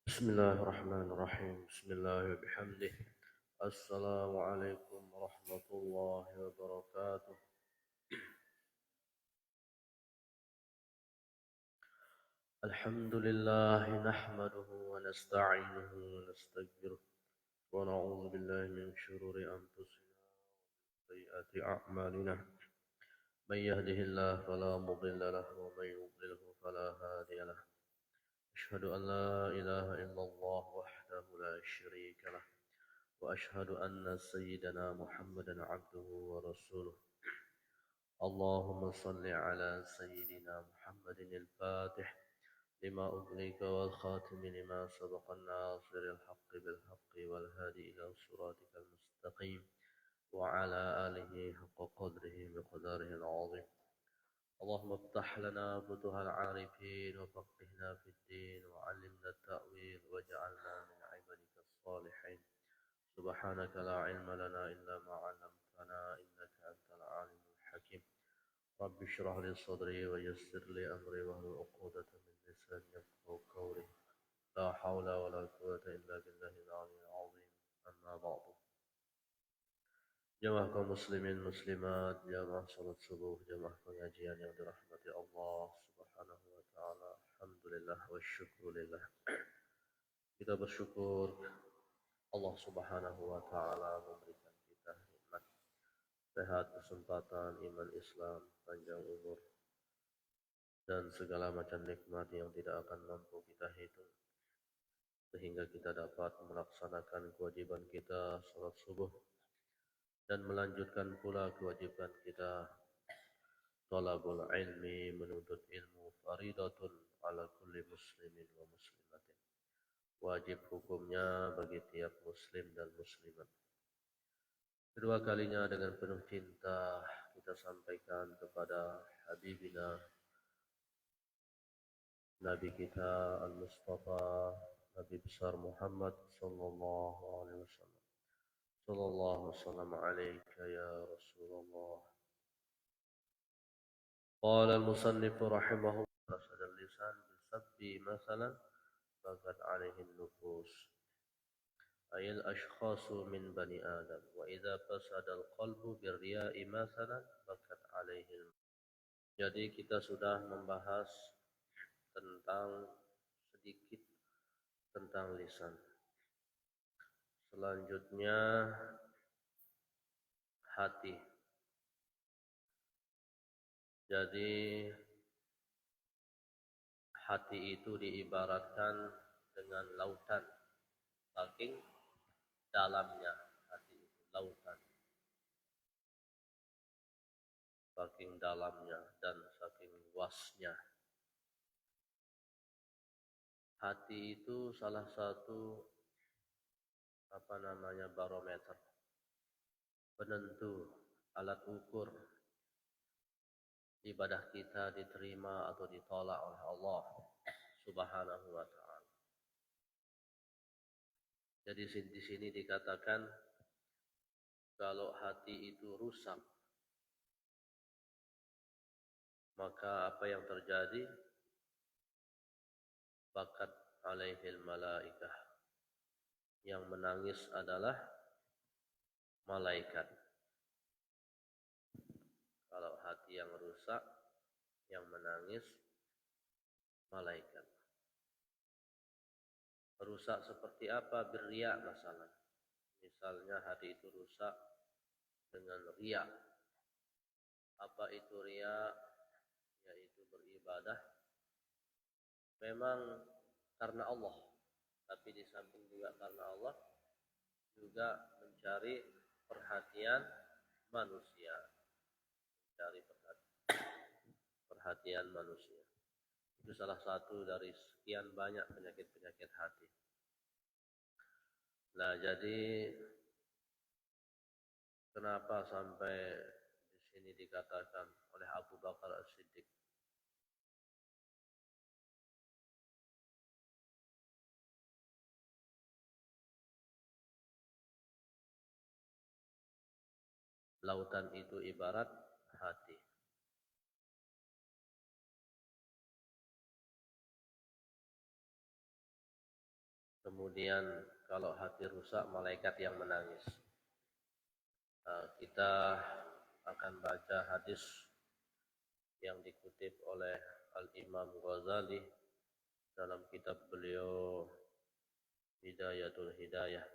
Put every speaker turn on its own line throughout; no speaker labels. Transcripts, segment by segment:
Bismillahirrahmanirrahim. Bismillahirrahmanirrahim. Assalamualaikum warahmatullahi wabarakatuh. Alhamdulillah nahmaduhu wa nasta'inuhu wa nastaghfiruh wa na'udzu billahi min shururi anfusina wa sayyiati a'malina. Man yahdihillahu fala mudilla lahu wa man yudlilhu fala hadiya lahu. Asyhadu an la ilaha illallah wahdahu la syarika lah. وأشهد أن سيدنا محمدا عبده ورسوله اللهم صل على سيدنا محمد الفاتح لما أغلق والخاتم لما سبق الناصر الحق بالحق والهادي إلى صراطك المستقيم وعلى آله حق قدره بقدره العظيم اللهم افتح لنا فتوح العارفين وفقهنا في الدين وعلمنا التأويل واجعلنا من عبادك الصالحين سبحانك لا علم لنا إلا ما علمتنا إنك أنت العالم الحكيم رب اشرح لي صدري ويسر لي أمري واحلل عقدة من لساني يفقهوا قولي لا حول ولا قوة إلا بالله العلي العظيم أما بعد Jamaah kaum muslimin muslimat, jamaah salat subuh, jamaah pengajian yang dirahmati Allah Subhanahu wa taala. Alhamdulillah wa syukurillah. Kita bersyukur Allah Subhanahu wa taala memberikan kita nikmat sehat, kesempatan, iman Islam, panjang umur dan segala macam nikmat yang tidak akan mampu kita hitung sehingga kita dapat melaksanakan kewajiban kita salat subuh dan melanjutkan pula kewajiban kita talabul ilmi, menuntut ilmu, faridatun ala kulli muslimin wa muslimatin, wajib hukumnya bagi tiap muslim dan muslimat. Kedua kalinya dengan penuh cinta kita sampaikan kepada Habibina Nabi kita Al-Mustafa Nabi besar Muhammad sallallahu alaihi wasallam. Sallallahu wasallam alaika ya Rasulullah. Qala al-musannif rahimahullah rasad al-lisan bisabbi masalan bagat alaihi nufus ayil ashkhasu min bani adam wa idza fasada al-qalbu birriya'i masalan bakat alaihi. Jadi kita sudah membahas tentang sedikit tentang lisan. Selanjutnya hati. Jadi hati itu diibaratkan dengan lautan, saking dalamnya hati itu lautan, saking dalamnya dan saking luasnya. Hati itu salah satu barometer, penentu, alat ukur ibadah kita diterima atau ditolak oleh Allah Subhanahu wa taala. Jadi di sini dikatakan kalau hati itu rusak, maka apa yang terjadi? Bakat alaihil malaikah. Yang menangis adalah malaikat. Kalau hati yang rusak, yang menangis malaikat. Rusak seperti apa? Berriya masalah. Misalnya hati itu rusak dengan riya. Apa itu riya? Yaitu beribadah memang karena Allah, tapi di samping juga karena Allah juga mencari perhatian manusia, mencari perhatian manusia. Itu salah satu dari sekian banyak penyakit-penyakit hati. Nah, jadi kenapa sampai di sini dikatakan oleh Abu Bakar As-Siddiq lautan itu ibarat hati. Kemudian kalau hati rusak, malaikat yang menangis. Kita akan baca hadis yang dikutip oleh Al-Imam Ghazali dalam kitab beliau Hidayatul Hidayah.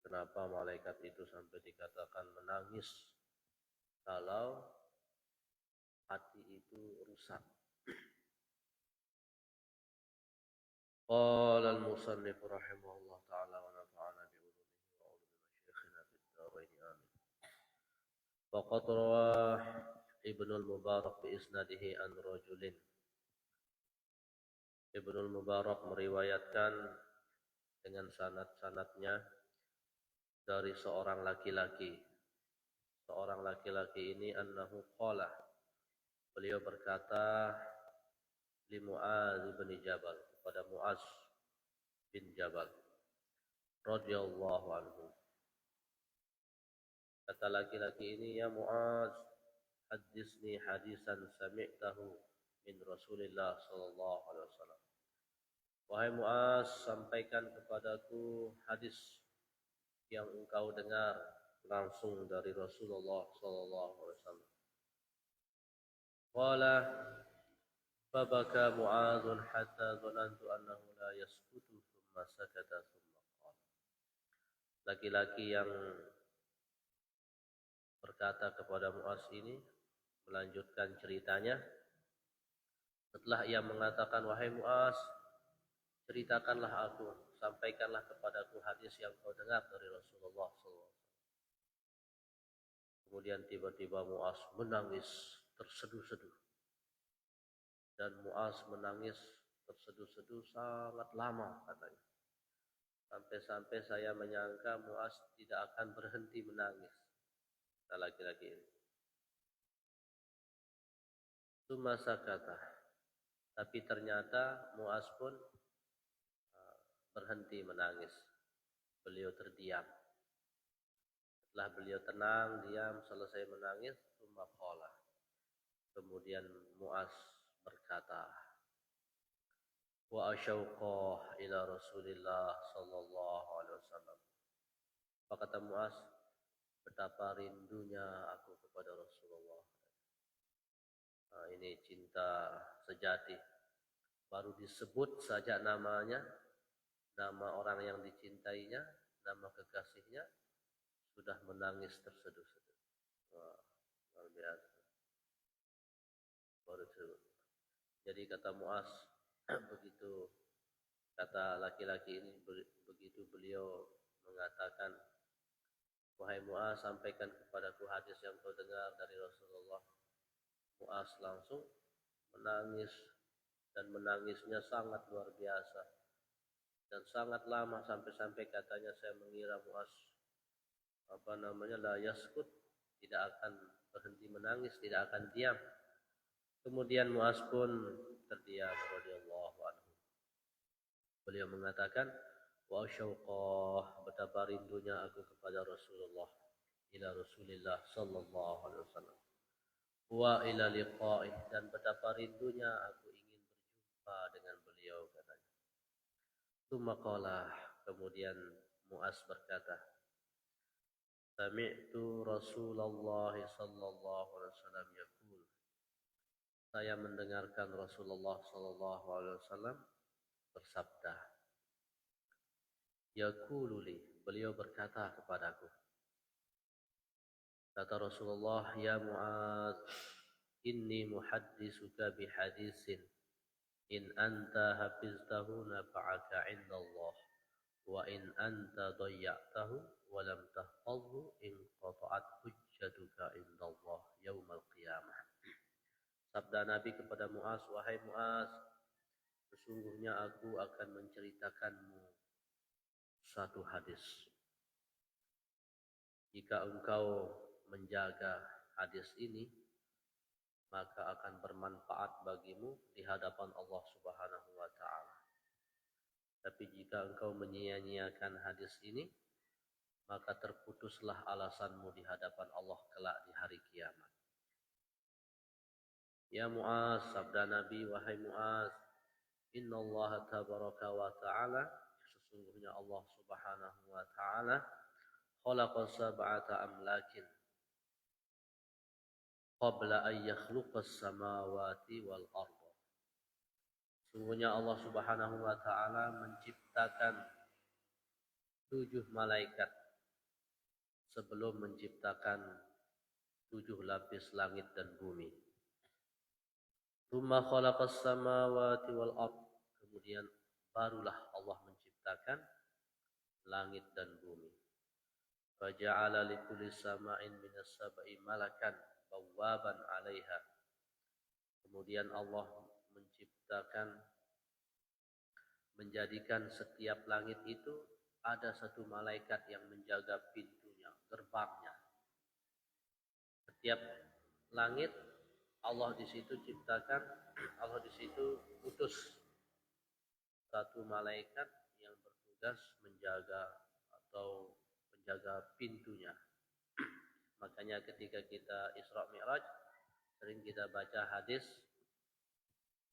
Kenapa malaikat itu sampai dikatakan menangis kalau hati itu rusak? Qala al-musannif rahimahullah ta'ala wa nafa'ana bi'ulumihi wa ulumi masyayikhina fid dharain amin. Faqad rawah Ibnu al-Mubarak bi isnadihi an rajulin. Ibnu al-Mubarak meriwayatkan dengan sanad-sanadnya dari seorang laki-laki. Seorang laki-laki ini annahu qala, beliau berkata li Mu'adz bin Jabal, kepada Mu'adz bin Jabal radhiyallahu anhu. Kata laki-laki ini, ya Mu'adz, hadisni hadisan sami'tahu min Rasulillah sallallahu alaihi wasallam. Wahai Mu'adz, sampaikan kepadaku hadis yang engkau dengar langsung dari Rasulullah sallallahu alaihi wasallam. Qala fabaka Mu'adz hatta dhanantu annahu la yaskutu thumma sakata thumma qala. Laki-laki yang berkata kepada Mu'adz ini melanjutkan ceritanya. Setelah ia mengatakan, wahai Mu'adz, ceritakanlah aku, sampaikanlah kepadaku hadis yang kau dengar dari Rasulullah SAW. Kemudian tiba-tiba Mu'adz menangis terseduh-seduh. Dan Mu'adz menangis terseduh-seduh sangat lama katanya. Sampai-sampai saya menyangka Mu'adz tidak akan berhenti menangis. Kata laki-laki ini. Tsumma sakata. Tapi ternyata Mu'adz pun berhenti menangis. Beliau terdiam. Setelah beliau tenang, diam, selesai menangis, tsumma qala. Kemudian Mu'adz berkata, wa asyauqa ila Rasulillah sallallahu alaihi wasallam. Apa kata Mu'adz? Betapa rindunya aku kepada Rasulullah. Nah, ini cinta sejati. Baru disebut saja namanya, nama orang yang dicintainya, nama kekasihnya, sudah menangis terseduh-seduh. Wah, luar biasa. Baru disebut. Jadi kata Mu'adz, begitu kata laki-laki ini, begitu beliau mengatakan, wahai Mu'adz, sampaikan kepadaku hadis yang kau dengar dari Rasulullah. Mu'adz langsung menangis, dan menangisnya sangat luar biasa dan sangat lama, sampai-sampai katanya saya mengira Mu'adz la yaskut, tidak akan berhenti menangis, tidak akan diam. Kemudian Mu'adz pun terdiam radhiyallahu anhu. Beliau mengatakan, wa syauqah, betapa rindunya aku kepada Rasulullah, ila Rasulillah sallallahu alaihi wasallam. Wa ila liqa'ih, dan betapa rindunya aku ingin berjumpa dengan beliau katanya. Tsumma qala, kemudian Mu'adz berkata, sami'tu Rasulullah sallallahu alaihi wasallam yaqul, saya mendengarkan Rasulullah sallallahu alaihi wasallam bersabda. Yaqulu li, beliau berkata kepadaku. Kata Rasulullah, ya Mu'adz, inni muhaddisuka bihadisin in anta hafiztahu nafa'aka indallah wa in anta dayya'tahu wa lam tahfazhu in qata'at hujjatuka indallah yaumal qiyamah. Sabda Nabi kepada Mu'adz, wahai Mu'adz, sesungguhnya aku akan menceritakanmu satu hadis. Jika engkau menjaga hadis ini, maka akan bermanfaat bagimu di hadapan Allah Subhanahu wa ta'ala. Tapi jika engkau menyia-nyiakan hadis ini, maka terputuslah alasanmu di hadapan Allah kelak di hari kiamat. Ya Mu'adz, sabda Nabi, wahai Mu'adz, Innallaha tabaraka wa ta'ala, sesungguhnya Allah Subhanahu wa ta'ala, khalaqa sab'ata amlakin qabla an yakhluqas samawati wal arda. Sesungguhnya Allah Subhanahu wa ta'ala menciptakan 7 malaikat sebelum menciptakan 7 lapis langit dan bumi. Tsumma khalaqas samawati wal ard. Kemudian barulah Allah menciptakan langit dan bumi. Faja'ala likulli sama'in minas sab'i malakan bawwaban 'alaiha. Kemudian Allah menjadikan setiap langit itu ada satu malaikat yang menjaga pintunya, gerbangnya. Setiap langit Allah di situ ciptakan, Allah di situ utus satu malaikat yang bertugas menjaga atau menjaga pintunya. Makanya ketika kita Isra Mi'raj sering kita baca hadis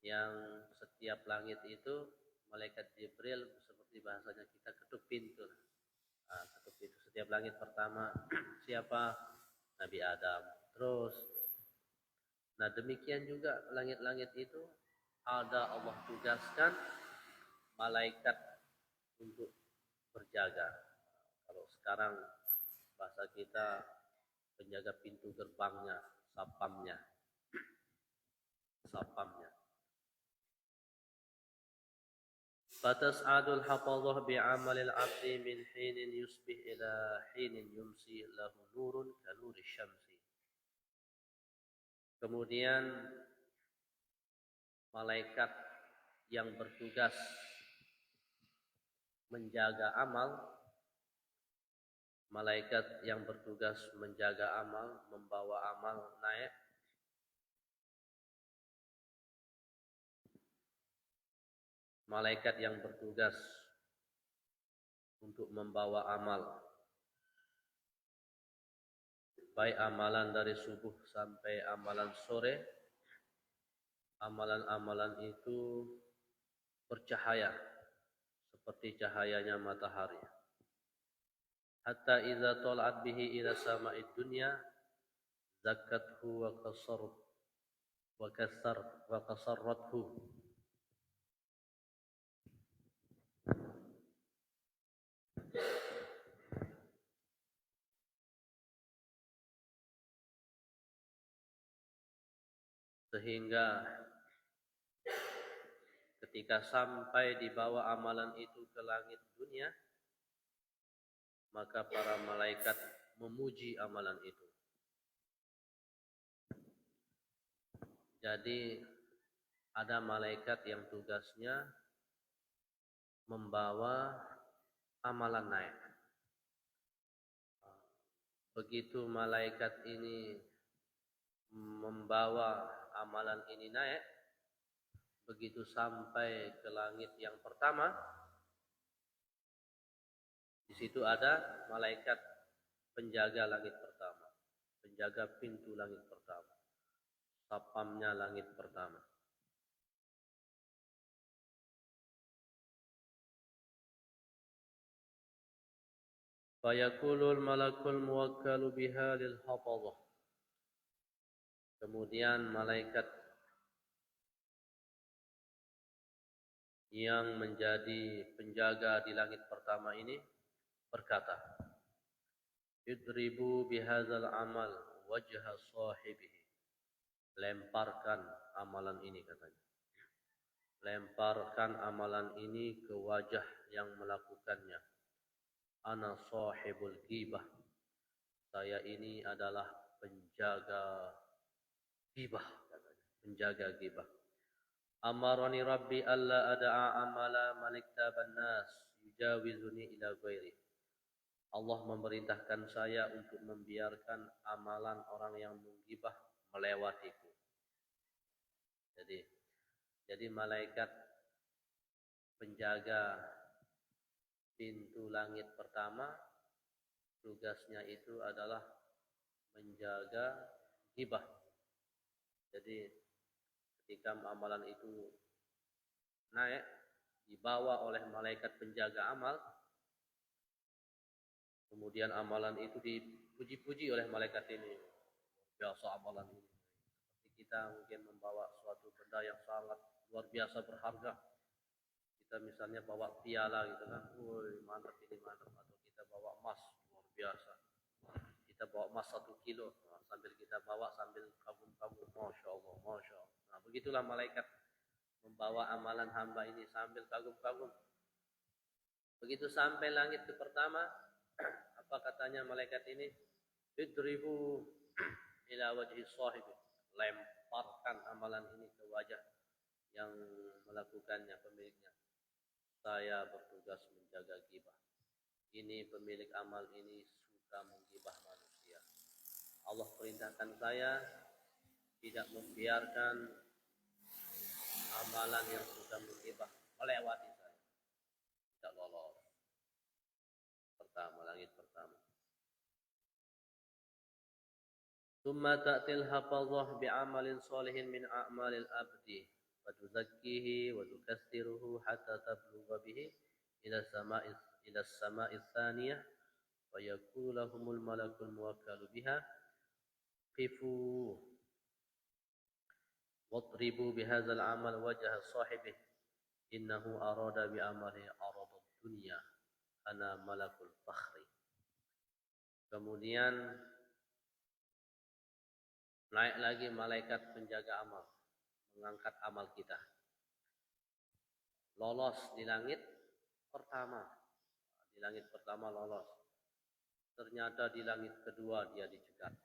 yang setiap langit itu malaikat Jibril seperti bahasanya kita ketuk pintu. Ketuk pintu setiap langit pertama siapa? Nabi Adam. Terus nah demikian juga langit-langit itu ada Allah tugaskan malaikat untuk berjaga. Kalau sekarang bahasa kita penjaga pintu gerbangnya, sapamnya. Fatas'adul hafadhah bi'amalil 'abdi min hinin yusbih ila hinin yumsi lahu nurun kanuri syamsi. Kemudian malaikat yang bertugas menjaga amal, membawa amal naik. Malaikat yang bertugas untuk membawa amal, baik amalan dari subuh sampai amalan sore, amalan-amalan itu bercahaya seperti cahayanya matahari. Hatta idza tala'at bihi ila sama'id dunya zakkathu wa kasarrathu. Sehingga ketika sampai dibawa amalan itu ke langit dunia, maka para malaikat memuji amalan itu. Jadi ada malaikat yang tugasnya membawa amalan naik. Begitu malaikat ini membawa amalan ini naik, begitu sampai ke langit yang pertama, di situ ada malaikat penjaga langit pertama, penjaga pintu langit pertama, sapamnya langit pertama. Fayaqulul malakul muwakkalu biha lil hafadhah. Kemudian malaikat yang menjadi penjaga di langit pertama ini berkata, idribu bihadzal amal wajha sahibihi. Lemparkan amalan ini katanya. Lemparkan amalan ini ke wajah yang melakukannya. Ana sahibul ghibah. Saya ini adalah penjaga ghibah katanya. Penjaga ghibah. Amarani Rabbi alla ada'a amala maliktaban nas yujawizuni ila ghairi. Allah memerintahkan saya untuk membiarkan amalan orang yang menggibah melewatiku. Jadi malaikat penjaga pintu langit pertama tugasnya itu adalah menjaga ghibah. Jadi ketika amalan itu naik, dibawa oleh malaikat penjaga amal. Kemudian amalan itu dipuji-puji oleh malaikat ini. Biasa amalan ini. Seperti kita mungkin membawa suatu benda yang sangat luar biasa berharga. Kita misalnya bawa piala gitu kan. Woi, mantap ini mantap. Atau kita bawa emas luar biasa. Kita bawa emas 1 kilo. Nah, sambil kita bawa sambil kagum-kagum. Masya Allah, Masya Allah. Nah, begitulah malaikat membawa amalan hamba ini sambil kagum-kagum. Begitu sampai langit ke pertama, apa katanya malaikat ini? Idribu ila wajhi sahibi. Lemparkan amalan ini ke wajah yang melakukannya, pemiliknya. Saya bertugas menjaga gibah. Ini pemilik amal ini suka menggibah manusia. Allah perintahkan saya tidak membiarkan amalan yang sudah menggibah melewati saya. Tidak lolos. Pertama, langit pertama. Thumma ta'til hafazah bi'amalin salihin min a'malil abdi wa tuzakkihi wa tukassiruhu hatta tablugha bihi ila as-sama'i tsaniyah wa yaqulu lahumul malakul muwakkalu biha qifu wadribu bihadzal amal wajha sahibihi innahu arada bi amalihi aradad dunya ana malakul fakhri. Kemudian naik lagi malaikat penjaga amal, mengangkat amal kita. Lolos di langit pertama. Di langit pertama lolos. Ternyata di langit kedua dia dicegat.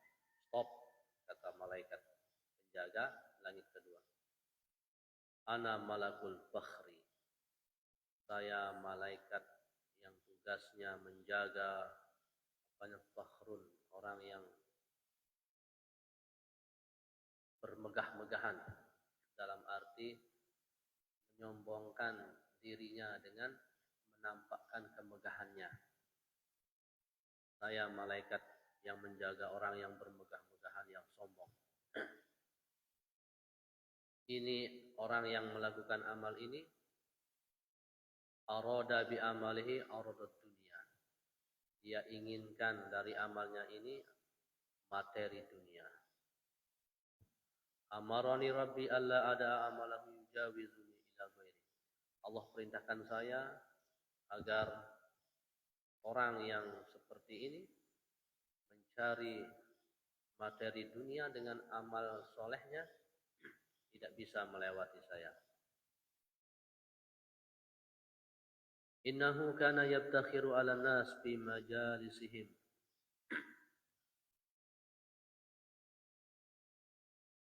Stop, kata malaikat penjaga langit kedua. Ana malakul fakhri. Saya malaikat yang tugasnya menjaga fakhrun, orang yang bermegah-megahan, dalam arti menyombongkan dirinya dengan menampakkan kemegahannya. Saya malaikat yang menjaga orang yang bermegah-megahan, yang sombong. Ini orang yang melakukan amal ini arada bi amalihi aradat dunia. Dia inginkan dari amalnya ini materi dunia. Amarani Rabbi alla ada amalahu yujawizuni ila ghairi. Allah perintahkan saya agar orang yang seperti ini mencari materi dunia dengan amal solehnya tidak bisa melewati saya. Innahu kana yabtakhiru 'ala nas fi majalisihim.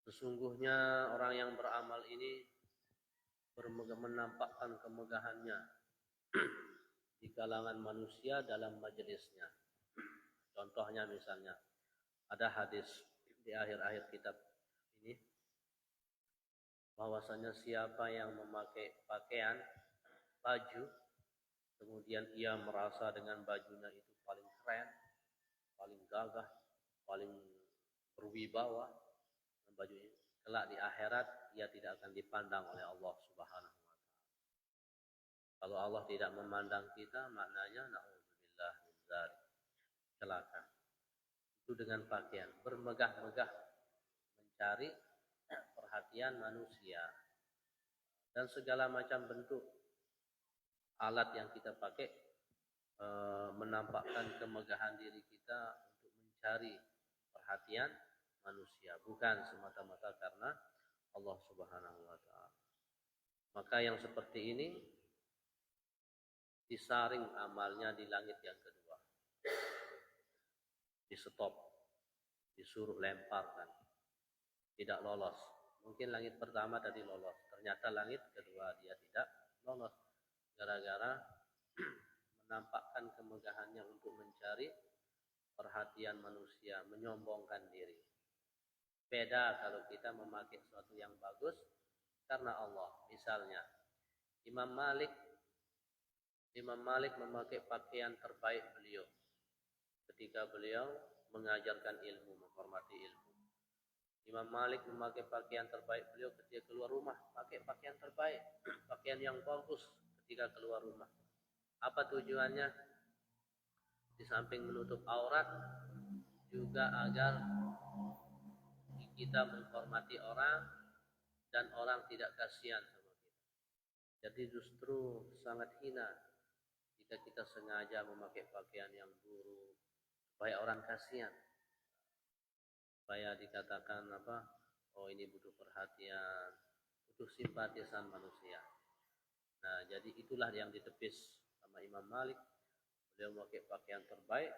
Sesungguhnya orang yang beramal ini menampakkan kemegahannya di kalangan manusia dalam majelisnya. Contohnya misalnya, ada hadis di akhir-akhir kitab ini, bahwasanya siapa yang memakai pakaian, baju, kemudian ia merasa dengan bajunya itu paling keren, paling gagah, paling berwibawa, bajunya, kelak di akhirat ia tidak akan dipandang oleh Allah Subhanahu wa taala. Kalau Allah tidak memandang kita, maknanya na'udzubillah min dzalik, celaka. Itu dengan pakaian bermegah-megah, mencari perhatian manusia, dan segala macam bentuk alat yang kita pakai menampakkan kemegahan diri kita untuk mencari perhatian manusia, bukan semata-mata karena Allah Subhanahu wa taala. Maka yang seperti ini disaring amalnya di langit yang kedua. Di stop, disuruh lemparkan. Tidak lolos. Mungkin langit pertama tadi lolos, ternyata langit kedua dia tidak lolos. Gara-gara menampakkan kemegahannya untuk mencari perhatian manusia, menyombongkan diri. Beda kalau kita memakai sesuatu yang bagus karena Allah. Misalnya Imam Malik memakai pakaian terbaik beliau ketika beliau mengajarkan ilmu, menghormati ilmu. Imam Malik memakai pakaian terbaik beliau ketika keluar rumah, pakai pakaian terbaik, pakaian yang bagus ketika keluar rumah. Apa tujuannya? Di samping menutup aurat, juga agar kita menghormati orang dan orang tidak kasihan sama kita. Jadi justru sangat hina jika kita sengaja memakai pakaian yang buruk supaya orang kasihan, supaya dikatakan apa? Oh, ini butuh perhatian, butuh simpatisan manusia. Nah, jadi itulah yang ditepis sama Imam Malik. Beliau memakai pakaian terbaik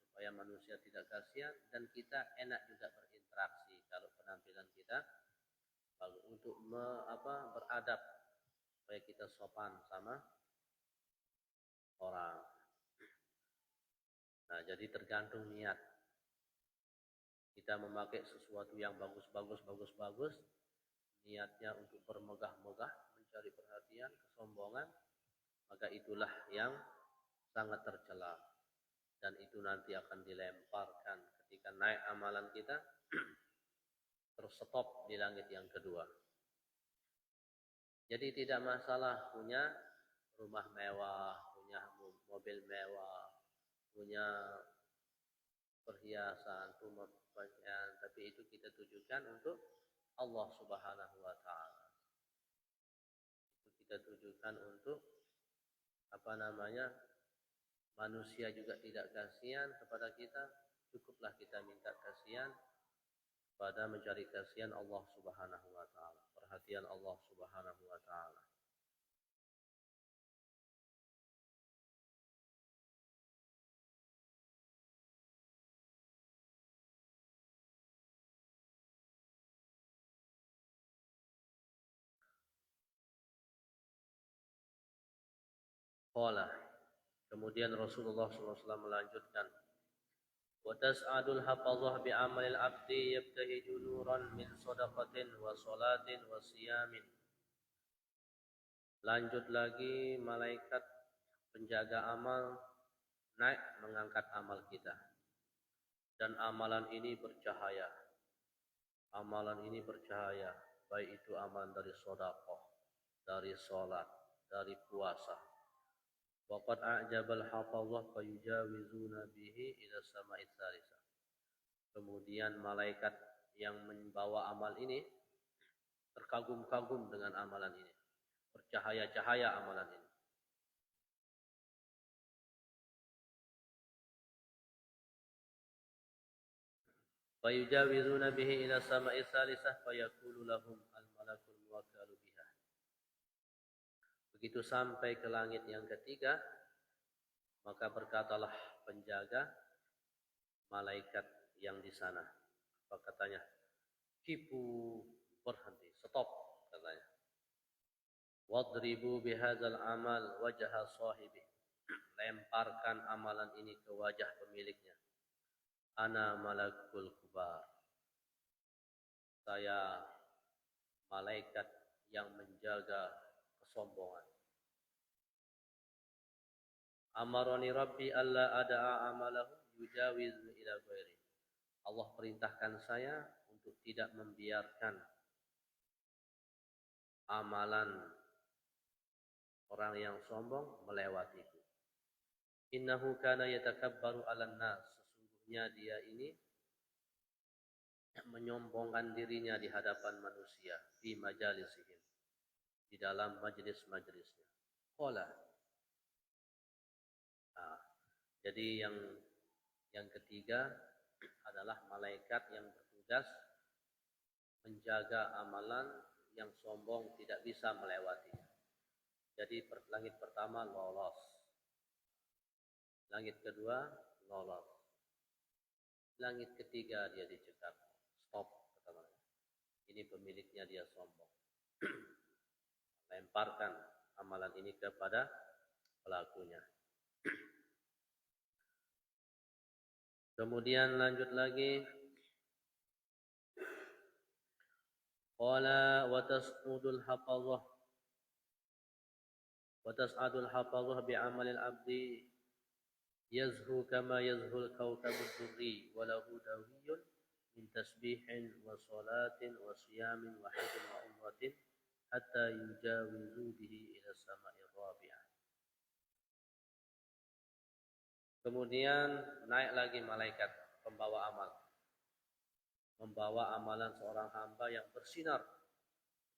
supaya manusia tidak kasihan dan kita enak juga berinteraksi kalau penampilan kita bagus untuk beradab supaya kita sopan sama orang. Nah, jadi tergantung niat. Kita memakai sesuatu yang bagus, niatnya untuk bermegah-megah, mencari perhatian, kesombongan, maka itulah yang sangat tercela. Dan itu nanti akan dilemparkan ketika naik amalan kita, terstop di langit yang kedua. Jadi tidak masalah punya rumah mewah, punya mobil mewah, punya perhiasan, pakaian, tapi itu kita tujukan untuk Allah Subhanahu wa taala. Itu kita tujukan untuk manusia juga tidak kasihan kepada kita, cukuplah kita minta kasihan pada mencari kasihan Allah Subhanahu wa taala, perhatian Allah Subhanahu wa taala. Qala, kemudian Rasulullah SAW melanjutkan, wa tas'adul hafazah bi amalil abdi yabtahiju nuran min sadaqatin wa salatin wa siyamin. Lanjut lagi, malaikat penjaga amal naik mengangkat amal kita. Dan amalan ini bercahaya. Amalan ini bercahaya, baik itu amalan dari sedekah, dari salat, dari puasa. Waqad a'jabal hafazah fayujawizuna bihi ila sama'is salisah. Kemudian malaikat yang membawa amal ini terkagum-kagum dengan amalan ini. Bercahaya-cahaya amalan ini. Fayujawizuna bihi ila sama'is salisah fayaqulu lahum al-malakul muwakkalu biha. Begitu sampai ke langit yang ketiga, maka berkatalah penjaga malaikat yang di sana. Apa katanya? Kipu, berhenti, stop katanya. Wadribu bihadzal amal wajha sahibi. Lemparkan amalan ini ke wajah pemiliknya. Ana malakul kubar. Saya malaikat yang menjaga kesombongan. Amarani Rabbi alla ada'a amalahu yujawiz ila ghairi. Allah perintahkan saya untuk tidak membiarkan amalan orang yang sombong melewatiku. Innahu kana yatakabbaru 'alan nas. Sesungguhnya dia ini menyombongkan dirinya di hadapan manusia di majalisihim, di dalam majelis-majelisnya. Qala. Jadi yang ketiga adalah malaikat yang bertugas menjaga amalan yang sombong tidak bisa melewatinya. Jadi langit pertama lolos. Langit kedua lolos. Langit ketiga dia dicegah. Stop, kata malaikat. Ini pemiliknya dia sombong. Lemparkan amalan ini kepada pelakunya. Kemudian lanjut lagi. Qala wa tas'udul hafazah. Wa tas'adul hafazah bi'amalil abdi yazhu kama yazhul kawkabud durri wa lahu dawiyyun min tasbihin wa salatin wa siyamin wa hajjin wa umratin hatta yujawizu bihi ila sama'i rabi'ah. Kemudian naik lagi malaikat pembawa amal, membawa amalan seorang hamba yang bersinar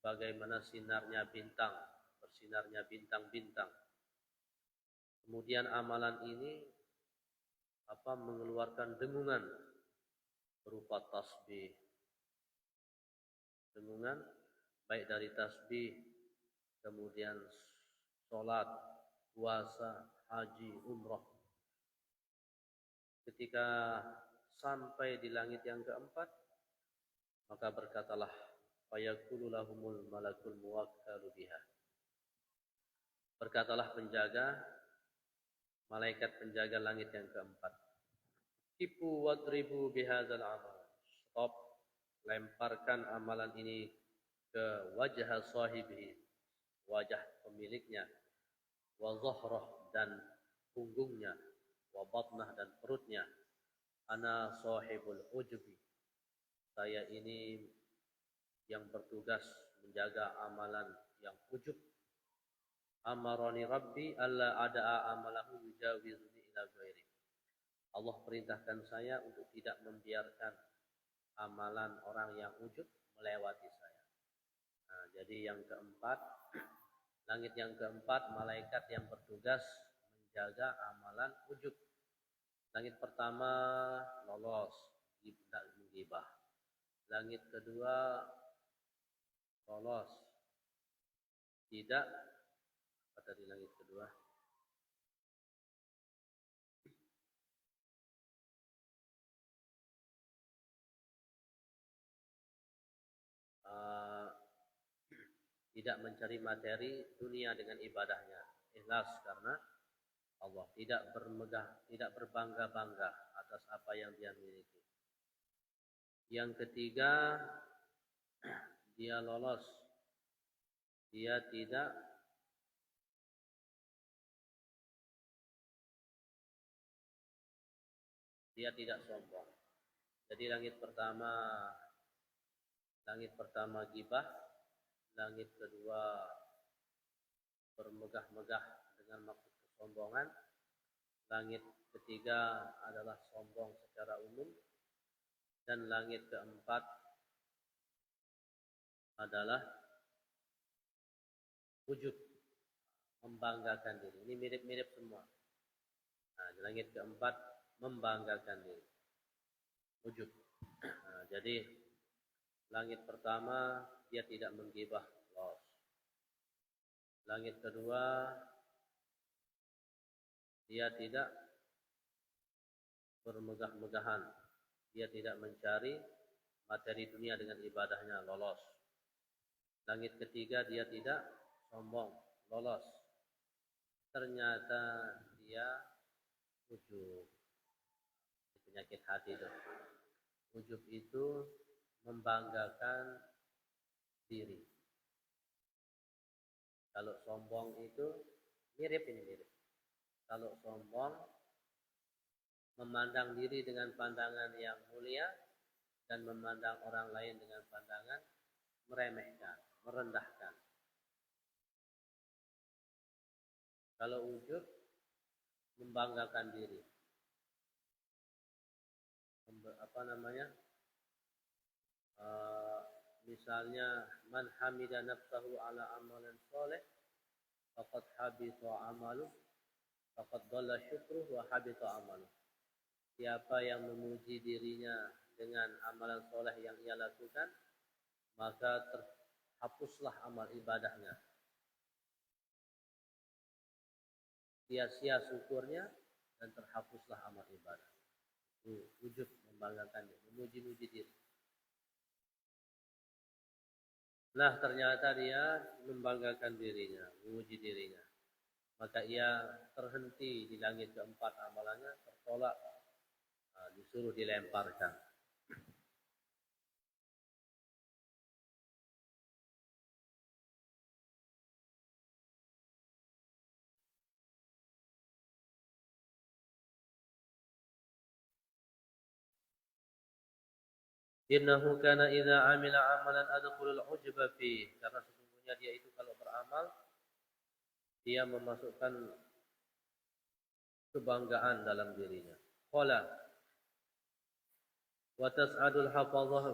bagaimana sinarnya bintang, bersinarnya bintang-bintang. Kemudian amalan ini mengeluarkan dengungan berupa tasbih. Dengungan baik dari tasbih, kemudian sholat, puasa, haji, umrah. Ketika sampai di langit yang keempat, maka berkatalah fayaqulu lahumul malakul muwakkalu biha. Berkatalah penjaga, malaikat penjaga langit yang keempat, kipu wadribu bihadzal amal. Stop, lemparkan amalan ini ke wajah sahibihi, wajah pemiliknya, wa zahrah dan punggungnya, wa batnah dan perutnya. Ana sahibul ujbi, saya ini yang bertugas menjaga amalan yang ujub. Amarani Rabbi alla ada'a amalahu yujawizuni ila ghairi. Allah perintahkan saya untuk tidak membiarkan amalan orang yang ujub melewati saya. Nah, jadi yang keempat, langit yang keempat, malaikat yang bertugas menjaga amalan ujub. Langit pertama lolos, tidak menggibah. Langit kedua lolos, tidak, apa tadi langit kedua? Tidak mencari materi dunia dengan ibadahnya, ikhlas karena Allah, tidak bermegah, tidak berbangga-bangga atas apa yang dia miliki. Yang ketiga, dia lolos, dia tidak sombong. Jadi langit pertama gibah, langit kedua bermegah-megah dengan maksud kesombongan, langit ketiga adalah sombong secara umum, dan langit keempat adalah ujub, membanggakan diri. Ini mirip-mirip semua. Nah, di langit keempat membanggakan diri, ujub. Nah, jadi langit pertama dia tidak menggibah, loss. Langit kedua dia tidak bermegah-megahan, dia tidak mencari materi dunia dengan ibadahnya, lolos. Langit ketiga dia tidak sombong, lolos. Ternyata dia ujub, penyakit hati itu. Ujub itu membanggakan diri. Kalau sombong itu mirip. Kalau sombong memandang diri dengan pandangan yang mulia dan memandang orang lain dengan pandangan meremehkan, merendahkan. Kalau ujub membanggakan diri. Misalnya man hamida nafsahu ala amalan soleh faqad habita amaluh, faqad dhalla syukruh wa habita amaluh. Siapa yang memuji dirinya dengan amalan soleh yang ia lakukan, maka terhapuslah amal ibadahnya. Sia-sia syukurnya dan terhapuslah amal ibadah. Ujub, membanggakan diri, memuji-muji diri. Nah, ternyata dia membanggakan dirinya, memuji dirinya. Maka ia terhenti di langit keempat, amalannya tertolak, disuruh dilemparkan. Innahu kana idza amila amalan adkhulul ujba fi. Karena sesungguhnya dia itu kalau beramal dia memasukkan kebanggaan dalam dirinya. Qala wa tas'adul hafazah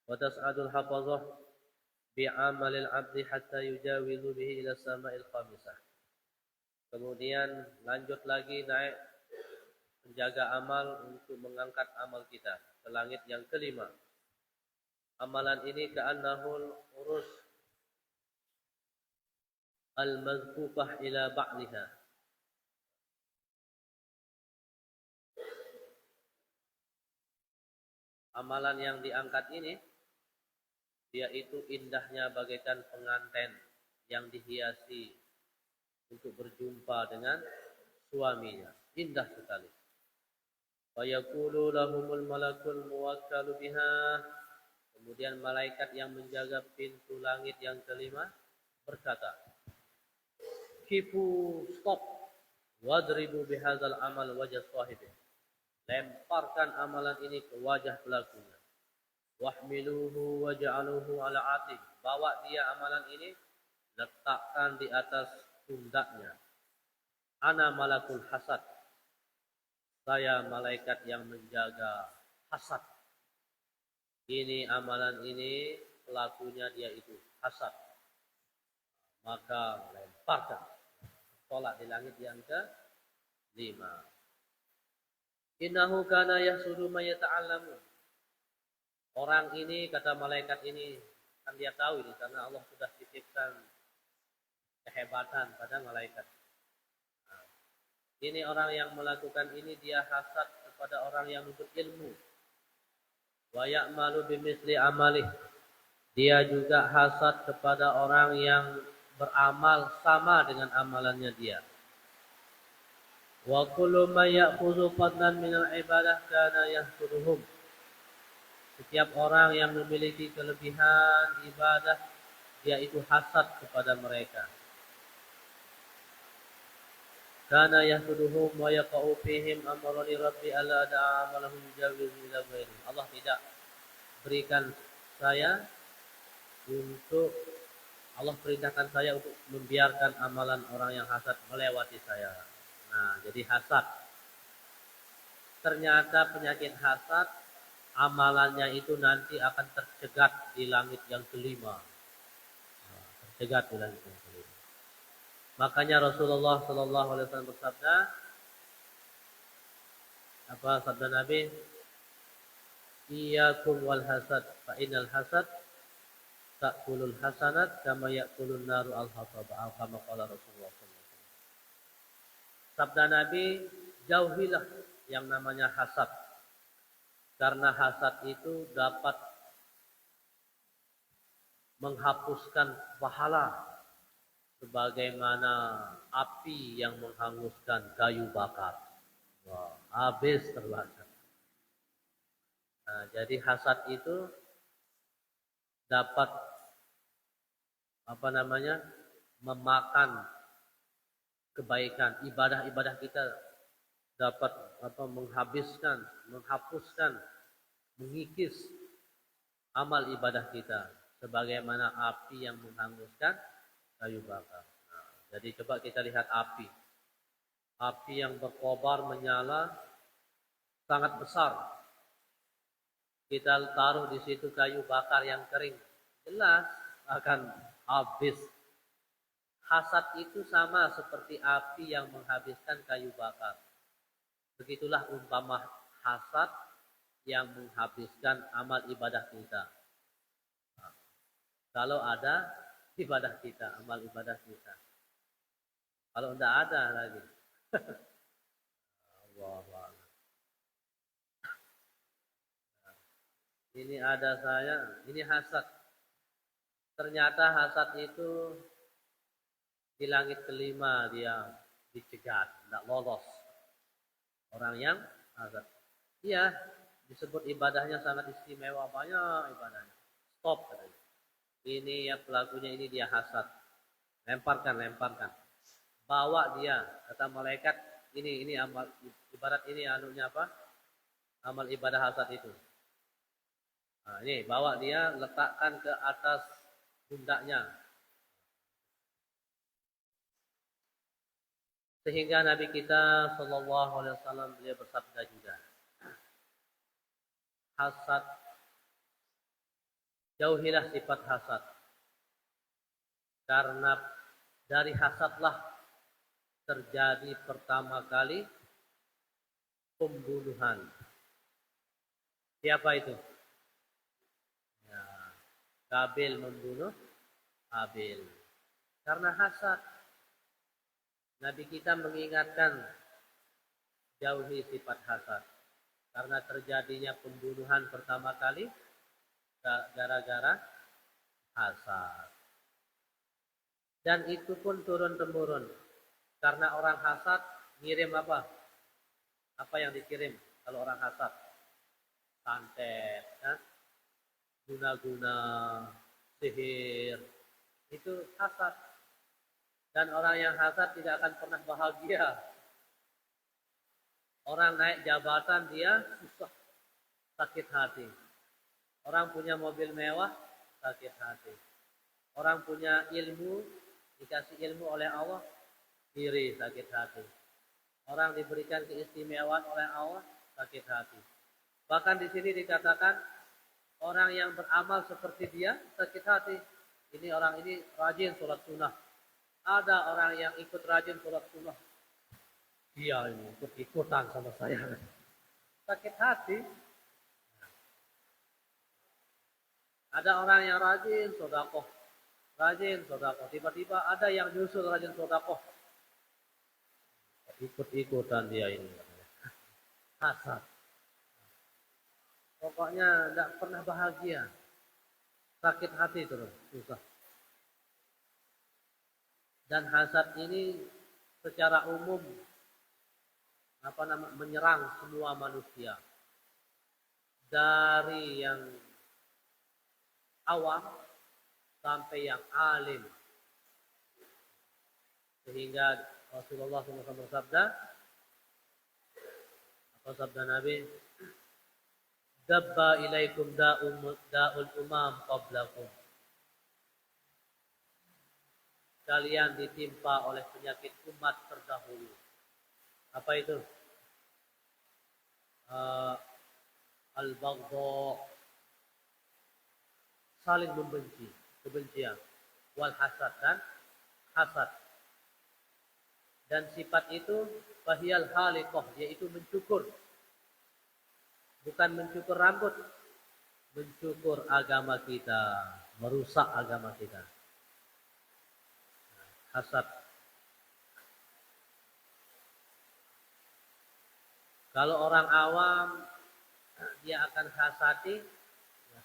wa tas'adul hafazah bi'amalil 'abdi hatta yujawizu bihi ila sama'il khamisah. Kemudian lanjut lagi naik penjaga amal untuk mengangkat amal kita ke langit yang kelima. Amalan ini ka'annahul urus al-mazkufah ila ba'liha. Amalan yang diangkat ini dia itu indahnya bagaikan pengantin yang dihiasi untuk berjumpa dengan suaminya. Indah sekali. Wa yaqulu lahumul malakul muwakkalu biha. Kemudian malaikat yang menjaga pintu langit yang kelima berkata, Kifu, stop. Wadribu bihadzal amal wajah sahibih. Lemparkan amalan ini ke wajah pelakunya. Wahmiluhu waj'aluhu ala atib. Bawa dia amalan ini, letakkan di atas pundaknya. Ana malakul hasad. Saya malaikat yang menjaga hasad. Ini amalan ini pelakunya dia itu hasad. Maka lemparkan. Tolak di langit yang ke-5. Innahu kana yahsudu ma yata'allamu. Orang ini, kata malaikat ini, kan dia tahu ini karena Allah sudah titipkan kehebatan pada malaikat. Nah, ini orang yang melakukan ini dia hasad kepada orang yang menuntut ilmu. Wa ya'malu bimisli amalih. Dia juga hasad kepada orang yang beramal sama dengan amalannya dia. Wa kullu man ya'khudhu fadlan minal ibadah kana yahsuduhum. Setiap orang yang memiliki kelebihan ibadah, dia itu hasad kepada mereka. Kana yahsuduhum wa yaqa'u fihim amrani rabbi alla da'a amalahum jawiz ila ghairi. Allah tidak berikan saya untuk Allah perintahkan saya untuk membiarkan amalan orang yang hasad melewati saya. Nah, jadi hasad. Ternyata penyakit hasad, amalannya itu nanti akan tercegat di langit yang kelima. Tercegat di langit yang kelima. Makanya Rasulullah Sallallahu Alaihi Wasallam bersabda, apa sabda Nabi? Iyyakum wal hasad, fa innal hasad ta'kulul hasanat kama ya'kulun naru al-hatab. Kama qala Rasulullah sallallahu alaihi wasallam. Sabda Nabi, jauhilah yang namanya hasad. Karena hasad itu dapat menghapuskan pahala sebagaimana api yang menghanguskan kayu bakar. Wah, habis terbakar. Nah, jadi hasad itu dapat memakan kebaikan, ibadah-ibadah kita dapat menghabiskan, menghapuskan, mengikis amal ibadah kita sebagaimana api yang menghanguskan kayu bakar. Nah, jadi coba kita lihat api yang berkobar menyala sangat besar. Kita taruh di situ kayu bakar yang kering, jelas akan habis. Hasad itu sama seperti api yang menghabiskan kayu bakar. Begitulah umpama hasad yang menghabiskan amal ibadah kita. Nah, kalau ada ibadah kita, amal ibadah kita. Kalau tidak ada lagi. Allah. Ini ada saya, ini hasad. Ternyata hasad itu di langit kelima dia dicegat, tidak lolos. Orang yang hasad. Iya, disebut ibadahnya sangat istimewa, banyak ibadahnya. Stop katanya. Ini ya pelakunya ini dia hasad. Lemparkan. Bawa dia, kata malaikat, ini amal ibarat ini anunya apa? amal ibadah hasad itu. Nah, ini bawa dia letakkan ke atas pundaknya. Sehingga Nabi kita Shallallahu Alaihi Wasallam beliau bersabda juga, hasad, jauhilah sifat hasad, karena dari hasadlah terjadi pertama kali pembunuhan. Siapa itu? Ya, Kabil membunuh Habil karena hasad. Nabi kita mengingatkan jauhi sifat hasad karena terjadinya pembunuhan pertama kali gara-gara hasad. Dan itu pun turun-temurun karena orang hasad ngirim apa? Apa yang dikirim kalau orang hasad? Santet, ya? Guna-guna, sihir, itu hasad. Dan orang yang hasad tidak akan pernah bahagia. Orang naik jabatan dia susah, sakit hati. Orang punya mobil mewah, sakit hati. Orang punya ilmu, dikasih ilmu oleh Allah, diri sakit hati. Orang diberikan keistimewaan oleh Allah, sakit hati. Bahkan di sini dikatakan orang yang beramal seperti dia sakit hati. Ini orang ini rajin sholat sunnah. Ada orang yang ikut rajin sholat sunnah. Dia ini ikut-ikutan sama saya. Sakit hati. Ada orang yang rajin sodakoh. Rajin sodakoh. Tiba-tiba ada yang nyusul rajin sodakoh. Ikut-ikutan dia ini. Hasad. Pokoknya tidak pernah bahagia. Sakit hati terus. Susah. Dan hasad ini secara umum menyerang semua manusia. Dari yang awam sampai yang alim. Sehingga Rasulullah SAW bersabda, apa sabda Nabi? Dabba ilaikum da'ul umam qablakum. Kalian ditimpa oleh penyakit umat terdahulu. Apa itu? Al-baghdha, saling membenci, kebencian. Wal hasad, dan hasad. Dan sifat itu fahiyal haliqah, yaitu mencukur. Bukan mencukur rambut, mencukur agama kita, merusak agama kita. Hasad. Kalau orang awam, dia akan hasati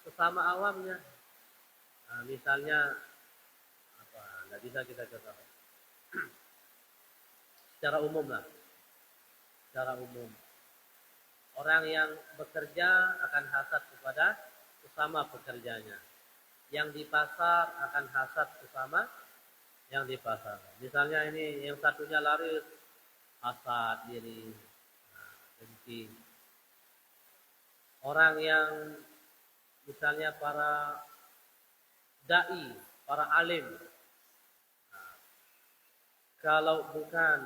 sesama awamnya. Nah, misalnya, tidak bisa kita katakan. Secara umum lah. Secara umum. Orang yang bekerja akan hasad kepada sesama pekerjanya. Yang di pasar akan hasad sesama yang di pasar. Misalnya ini yang satunya laris, hasad diri, benci. Orang yang misalnya para dai, para alim, kalau bukan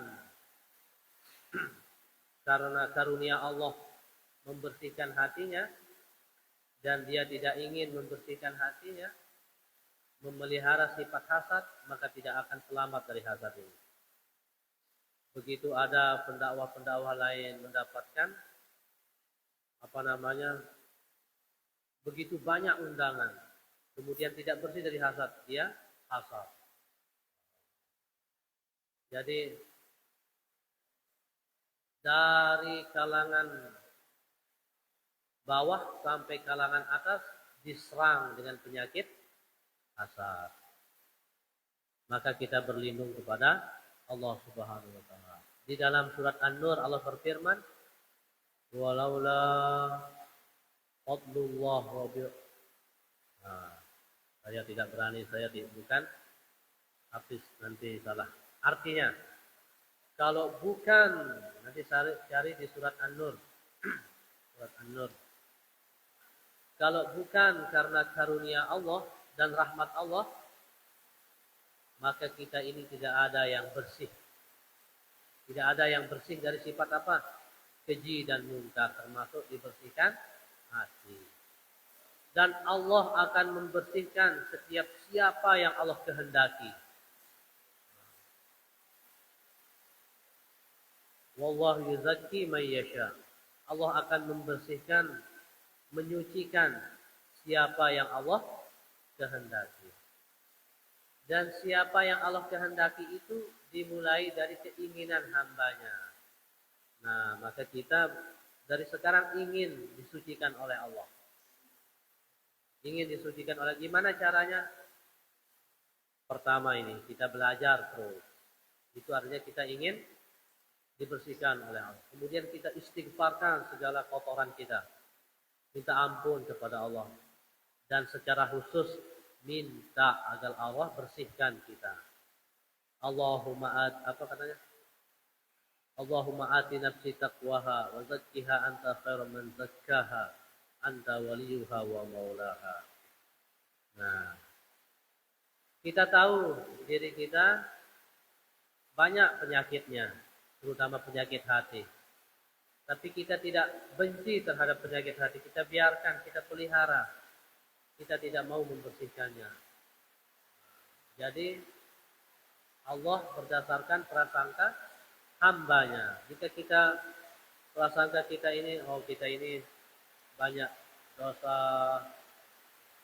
karena karunia Allah membersihkan hatinya dan dia tidak ingin membersihkan hatinya, memelihara sifat hasad, maka tidak akan selamat dari hasad ini. Begitu ada pendakwah-pendakwah lain mendapatkan begitu banyak undangan, kemudian tidak bersih dari hasad, dia hasad. Jadi dari kalangan bawah sampai kalangan atas diserang dengan penyakit hasad. Maka kita berlindung kepada Allah Subhanahu wa taala. Di dalam surat An-Nur Allah berfirman, "Walaula fadlullah wa saya tidak berani, bukan habis nanti salah. Artinya, kalau bukan, nanti cari di surat An-Nur. Surat An-Nur. Kalau bukan karena karunia Allah dan rahmat Allah, maka kita ini tidak ada yang bersih. Tidak ada yang bersih dari sifat apa? Keji dan munkar, termasuk dibersihkan hati. Dan Allah akan membersihkan setiap siapa yang Allah kehendaki. Wallahu yuzakki man yasha. Allah akan membersihkan, menyucikan siapa yang Allah kehendaki. Dan siapa yang Allah kehendaki itu dimulai dari keinginan hambanya. Nah, maka kita dari sekarang ingin disucikan oleh Allah. Ingin disucikan oleh, gimana caranya? Pertama ini, kita belajar terus. Itu artinya kita ingin dibersihkan oleh Allah. Kemudian kita istighfarkan segala kotoran kita. Minta ampun kepada Allah. Dan secara khusus minta agar Allah bersihkan kita. Allahumma apa katanya? Allahumma ati nafsi taqwaha wa zakkiha anta khairu man zakkaha anta waliyuha wa maulaha. Nah, kita tahu diri kita banyak penyakitnya, terutama penyakit hati. Tapi kita tidak benci terhadap penyakit hati, kita biarkan, kita pelihara. Kita tidak mau membersihkannya. Jadi Allah berdasarkan prasangka hambanya. Jika kita prasangka kita ini, kita ini banyak dosa,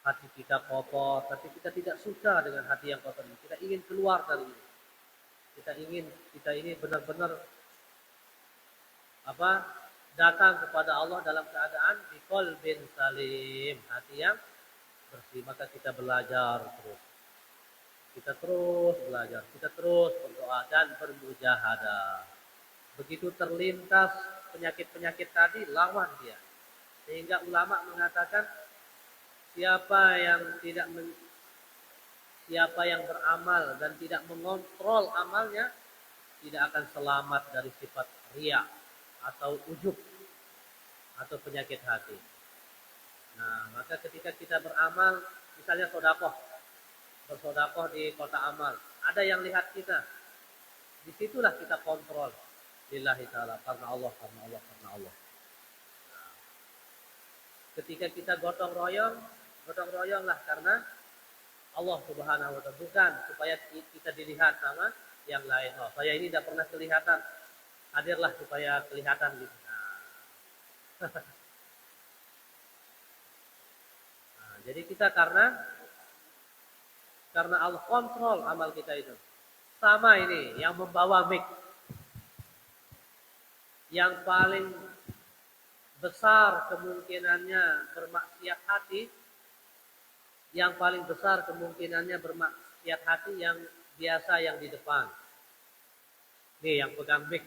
hati kita kotor, tapi kita tidak suka dengan hati yang kotor ini. Kita ingin keluar dari ini. Kita ini benar-benar datang kepada Allah dalam keadaan biqalbin salim, hati yang bersih. Maka kita belajar terus. Kita terus belajar, kita terus berdoa dan bermujahadah. Begitu terlintas penyakit-penyakit tadi, lawan dia. Sehingga ulama mengatakan siapa yang beramal dan tidak mengontrol amalnya tidak akan selamat dari sifat riya atau ujub atau penyakit hati. Nah, maka ketika kita beramal, misalnya bersodakoh di kota amal, ada yang lihat kita, disitulah kita kontrol lillahi ta'ala, karena Allah. Nah, ketika kita gotong royonglah karena Allah subhanahu wa ta'ala, bukan supaya kita dilihat sama yang lain. Saya ini tidak pernah kelihatan, hadirlah supaya kelihatan gitu. Nah, jadi kita karena Allah kontrol amal kita itu. Sama ini yang membawa mic. Yang paling besar kemungkinannya bermaksiat hati, yang biasa yang di depan. Nih yang pegang mic,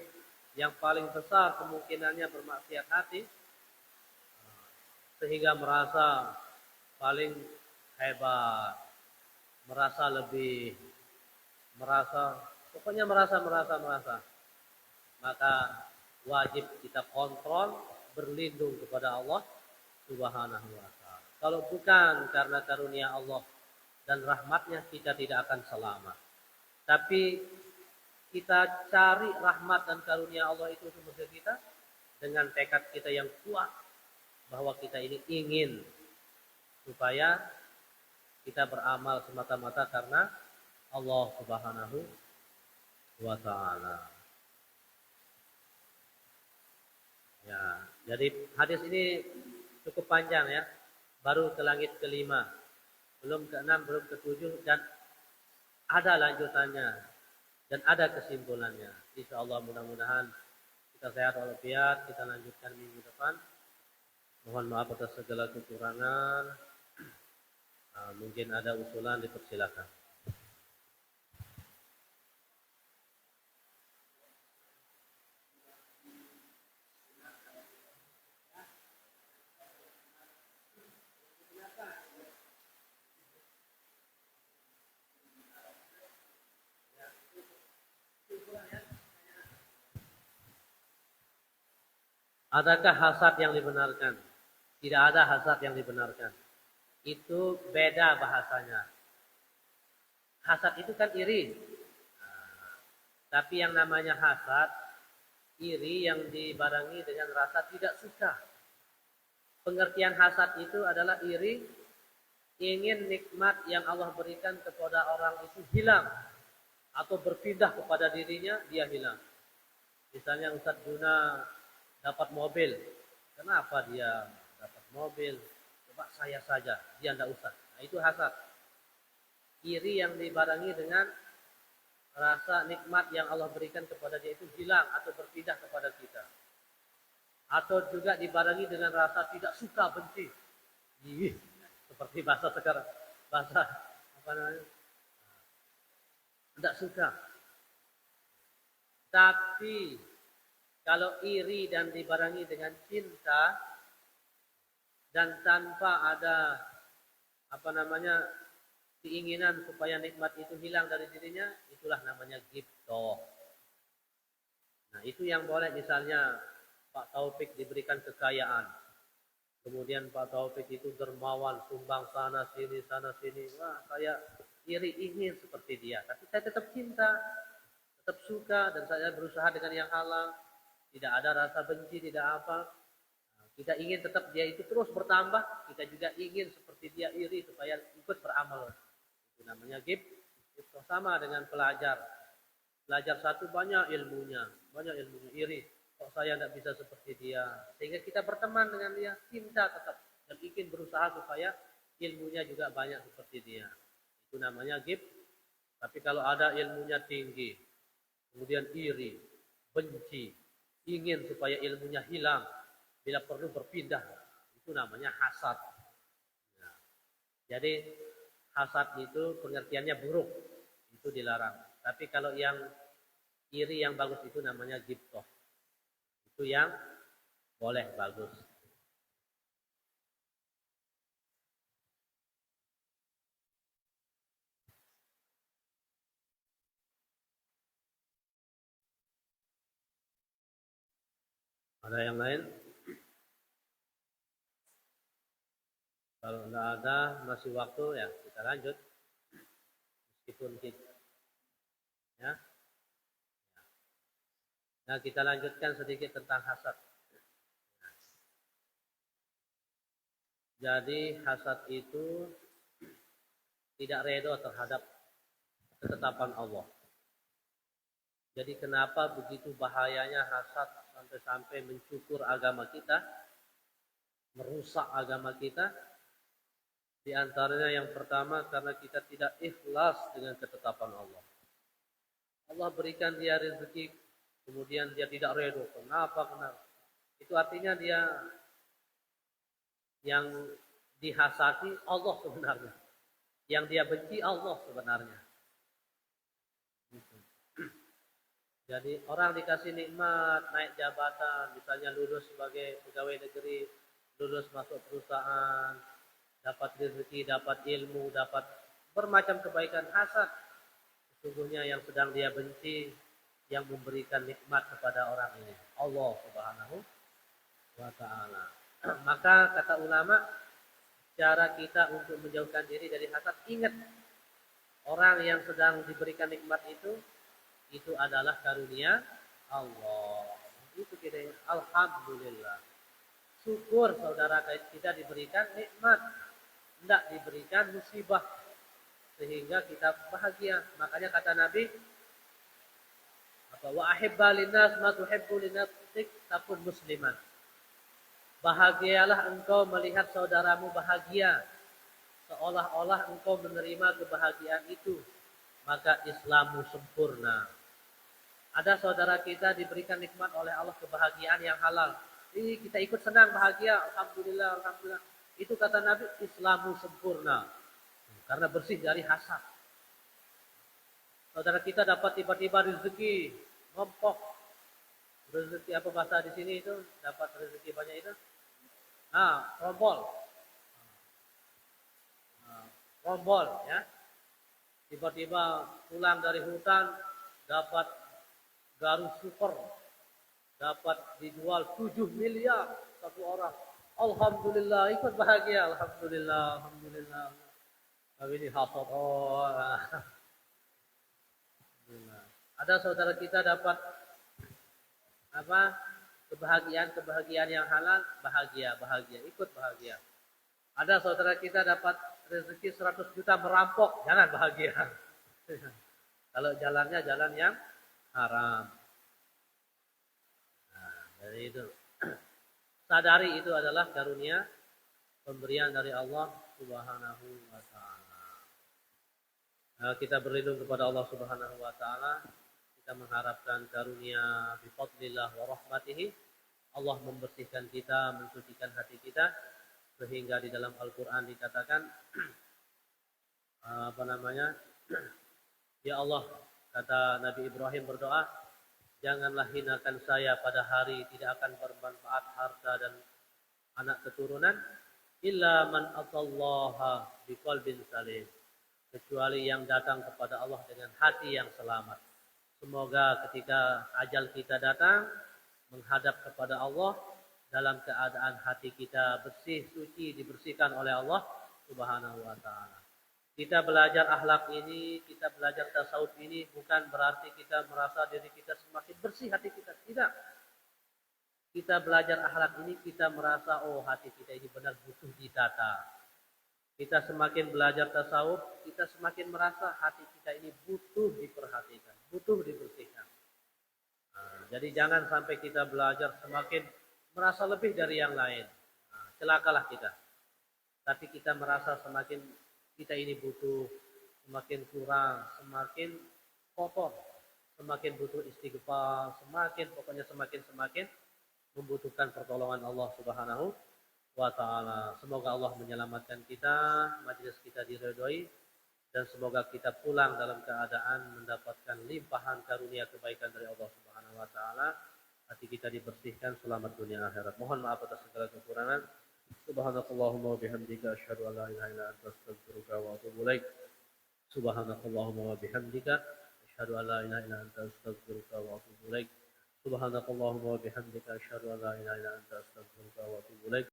yang paling besar kemungkinannya bermaksiat hati, sehingga merasa paling hebat, merasa merasa. Maka wajib kita kontrol, berlindung kepada Allah subhanahu wa ta'ala. Kalau bukan karena karunia Allah dan rahmatnya, kita tidak akan selamat. Tapi kita cari rahmat dan karunia Allah itu untuk kita dengan tekad kita yang kuat bahwa kita ini ingin supaya kita beramal semata-mata karena Allah subhanahu wa ta'ala. Ya, jadi hadis ini cukup panjang ya. Baru ke langit kelima, belum ke-6, belum ke-7, dan ada lanjutannya dan ada kesimpulannya. Insyaallah mudah-mudahan kita sehat walafiat, kita lanjutkan minggu depan. Mohon maaf atas segala kekurangan. Mungkin ada usulan, dipersilakan.
Adakah hasad yang dibenarkan? Tidak ada hasad yang dibenarkan. Itu beda bahasanya. Hasad itu kan iri. Tapi yang namanya hasad, iri yang dibarengi dengan rasa tidak suka. Pengertian hasad itu adalah iri, ingin nikmat yang Allah berikan kepada orang itu hilang. Atau berpindah kepada dirinya, dia hilang. Misalnya Ustadz Juna dapat mobil. Kenapa dia dapat mobil? Coba saya saja, dia tidak usah. Nah, itu hasad. Iri yang dibarengi dengan rasa nikmat yang Allah berikan kepada dia itu hilang atau berpindah kepada kita. Atau juga dibarengi dengan rasa tidak suka, benci. Seperti bahasa sekarang. Bahasa apa namanya? Tidak suka. Tapi kalau iri dan dibarengi dengan cinta dan tanpa ada apa namanya keinginan supaya nikmat itu hilang dari dirinya, itulah namanya ghibthah. Nah, itu yang boleh misalnya Pak Taufik diberikan kekayaan. Kemudian Pak Taufik itu dermawan, sumbang sana sini. Wah, saya iri ingin seperti dia. Tapi saya tetap cinta, tetap suka, dan saya berusaha dengan yang halal. Tidak ada rasa benci, tidak apa. Kita ingin tetap dia itu terus bertambah. Kita juga ingin seperti dia iri supaya ikut beramal. Itu namanya ghibthah. Sama dengan pelajar. Pelajar satu banyak ilmunya iri. Kok saya tidak bisa seperti dia. Sehingga kita berteman dengan dia, cinta tetap. Dan ingin berusaha supaya ilmunya juga banyak seperti dia. Itu namanya ghibthah. Tapi kalau ada ilmunya tinggi, kemudian iri, benci, ingin supaya ilmunya hilang, bila perlu berpindah, itu namanya hasad. Nah, jadi hasad itu pengertiannya buruk, itu dilarang. Tapi kalau yang iri yang bagus itu namanya ghibthah. Itu yang boleh, bagus. Ada yang lain? Kalau tidak ada, masih waktu ya kita lanjut. Meskipun kita, ya. Nah, kita lanjutkan sedikit tentang hasad. Jadi hasad itu tidak redha terhadap ketetapan Allah. Jadi kenapa begitu bahayanya hasad sampai-sampai mencukur agama kita, merusak agama kita? Di antaranya yang pertama karena kita tidak ikhlas dengan ketetapan Allah. Allah berikan dia rezeki, kemudian dia tidak redha. Kenapa? Itu artinya dia yang dihasati Allah sebenarnya. Yang dia benci Allah sebenarnya. Jadi orang dikasih nikmat, naik jabatan, misalnya lulus sebagai pegawai negeri, lulus masuk perusahaan, dapat rezeki, dapat ilmu, dapat bermacam kebaikan, hasad. Sesungguhnya yang sedang dia benci, yang memberikan nikmat kepada orang ini, Allah Subhanahu wa ta'ala. Maka kata ulama, cara kita untuk menjauhkan diri dari hasad, ingat orang yang sedang diberikan nikmat itu adalah karunia Allah. Itu kita alhamdulillah. Syukur saudara kita diberikan nikmat, tidak diberikan musibah, sehingga kita bahagia. Makanya kata Nabi, wa ahibba linnas ma tuhibbu linafsik takun musliman. Bahagialah engkau melihat saudaramu bahagia, seolah-olah engkau menerima kebahagiaan itu, maka Islammu sempurna. Ada saudara kita diberikan nikmat oleh Allah kebahagiaan yang halal. Kita ikut senang, bahagia, alhamdulillah, alhamdulillah. Itu kata Nabi, Islammu sempurna. Karena bersih dari hasad. Saudara kita dapat tiba-tiba rezeki, ngompok. Rezeki apa bahasa di sini itu? Dapat rezeki banyak itu? Rombol. Rombol, ya. Tiba-tiba pulang dari hutan, dapat garu super. dapat dijual 7 miliar satu orang. Alhamdulillah, ikut bahagia. Alhamdulillah, alhamdulillah. Tapi ini hasad. Oh, alhamdulillah. Ada saudara kita dapat apa? Kebahagiaan yang halal, bahagia, ikut bahagia. Ada saudara kita dapat rezeki 100 juta merampok, jangan bahagia. Kalau jalannya jalan yang haram. Nah, dari itu. Sadari itu adalah karunia pemberian dari Allah Subhanahu wa taala. Nah, kita berlindung kepada Allah Subhanahu wa taala. Kita mengharapkan karunia bi fadlillah wa rahmatihi. Allah membersihkan kita, mensucikan hati kita sehingga di dalam Al-Qur'an dikatakan ya Allah, kata Nabi Ibrahim berdoa, janganlah hinakan saya pada hari tidak akan bermanfaat harta dan anak keturunan illa man atallaha biqalbin salim, kecuali yang datang kepada Allah dengan hati yang selamat. Semoga ketika ajal kita datang menghadap kepada Allah dalam keadaan hati kita bersih, suci, dibersihkan oleh Allah Subhanahu wa taala. Kita belajar akhlak ini, kita belajar tasawuf ini bukan berarti kita merasa diri kita semakin bersih hati kita. Tidak. Kita belajar akhlak ini, kita merasa, oh hati kita ini benar butuh ditata. Kita semakin belajar tasawuf, kita semakin merasa hati kita ini butuh diperhatikan, butuh dibersihkan. Nah, jadi jangan sampai kita belajar semakin merasa lebih dari yang lain. Nah, celakalah kita. Tapi kita merasa semakin kita ini butuh, semakin kurang, semakin kotor, semakin butuh istighfar, semakin membutuhkan pertolongan Allah Subhanahu wa taala. Semoga Allah menyelamatkan kita, majelis kita diridhoi, dan semoga kita pulang dalam keadaan mendapatkan limpahan karunia kebaikan dari Allah Subhanahu wa taala. Hati kita dibersihkan, selamat dunia akhirat. Mohon maaf atas segala kekurangan. Subhanakallahumma wa bihamdika asyhadu an la ilaha illa anta astaghfiruka wa atubu ilaik. Subhanakallahumma wa bihamdika asyhadu an la ilaha illa anta astaghfiruka wa atubu ilaik. Subhanakallahumma wa bihamdika asyhadu an la ilaha illa anta astaghfiruka wa atubu ilaik.